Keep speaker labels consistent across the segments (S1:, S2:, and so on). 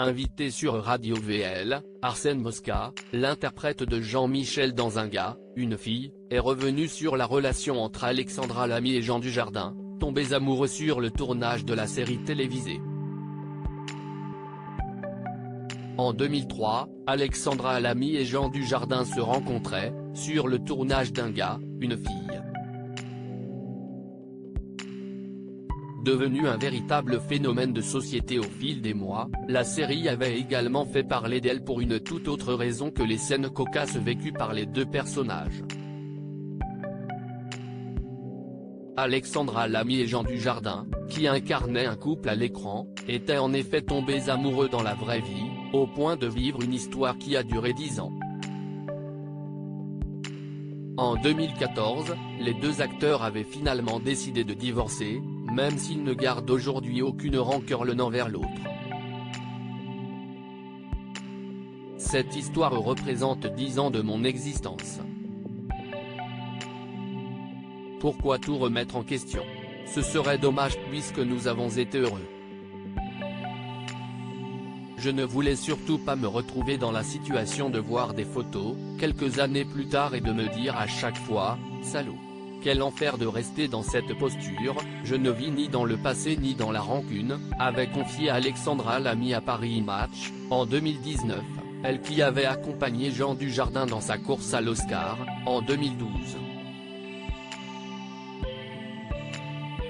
S1: Invité sur Radio VL, Arsène Mosca, l'interprète de Jean-Michel dans Un gars, une fille, est revenu sur la relation entre Alexandra Lamy et Jean Dujardin, tombés amoureux sur le tournage de la série télévisée. En 2003, Alexandra Lamy et Jean Dujardin se rencontraient, sur le tournage d'Un gars, une fille. Devenue un véritable phénomène de société au fil des mois, la série avait également fait parler d'elle pour une toute autre raison que les scènes cocasses vécues par les deux personnages. Alexandra Lamy et Jean Dujardin, qui incarnaient un couple à l'écran, étaient en effet tombés amoureux dans la vraie vie, au point de vivre une histoire qui a duré 10 ans. En 2014, les deux acteurs avaient finalement décidé de divorcer, même s'ils ne gardent aujourd'hui aucune rancœur l'un envers l'autre. Cette histoire représente 10 ans de mon existence. Pourquoi tout remettre en question? Ce serait dommage puisque nous avons été heureux. Je ne voulais surtout pas me retrouver dans la situation de voir des photos, quelques années plus tard et de me dire à chaque fois, salaud. Quel enfer de rester dans cette posture, je ne vis ni dans le passé ni dans la rancune, avait confié Alexandra Lamy à Paris Match, en 2019, elle qui avait accompagné Jean Dujardin dans sa course à l'Oscar, en 2012.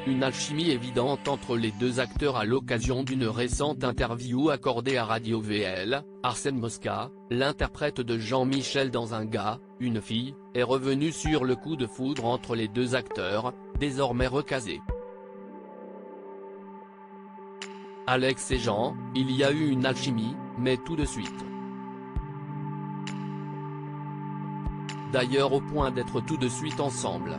S1: Une alchimie évidente entre les deux acteurs à l'occasion d'une récente interview accordée à Radio VL, Arsène Mosca, l'interprète de Jean-Michel dans Un gars, une fille, est revenu sur le coup de foudre entre les deux acteurs, désormais recasés. Alex et Jean, il y a eu une alchimie, mais tout de suite. D'ailleurs au point d'être tout de suite ensemble.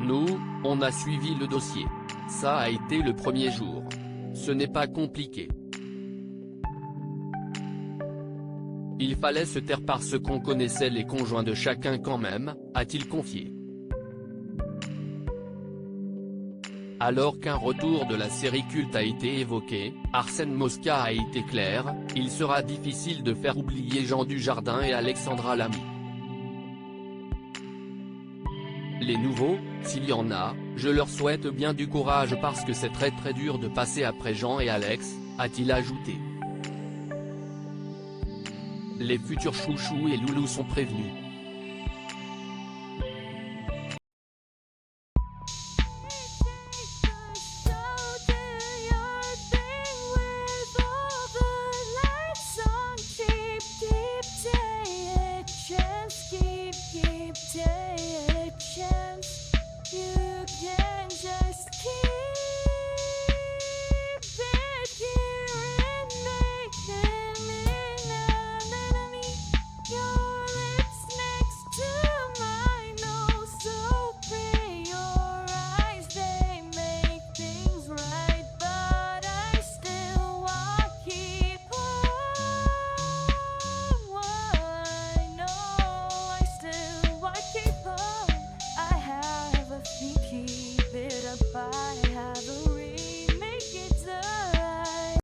S1: Nous, on a suivi le dossier. Ça a été le premier jour. Ce n'est pas compliqué. Il fallait se taire parce qu'on connaissait les conjoints de chacun quand même, a-t-il confié. Alors qu'un retour de la série culte a été évoqué, Arsène Mosca a été clair, il sera difficile de faire oublier Jean Dujardin et Alexandra Lamy. Les nouveaux, s'il y en a, je leur souhaite bien du courage parce que c'est très dur de passer après Jean et Alex, a-t-il ajouté. Les futurs chouchous et loulous sont prévenus.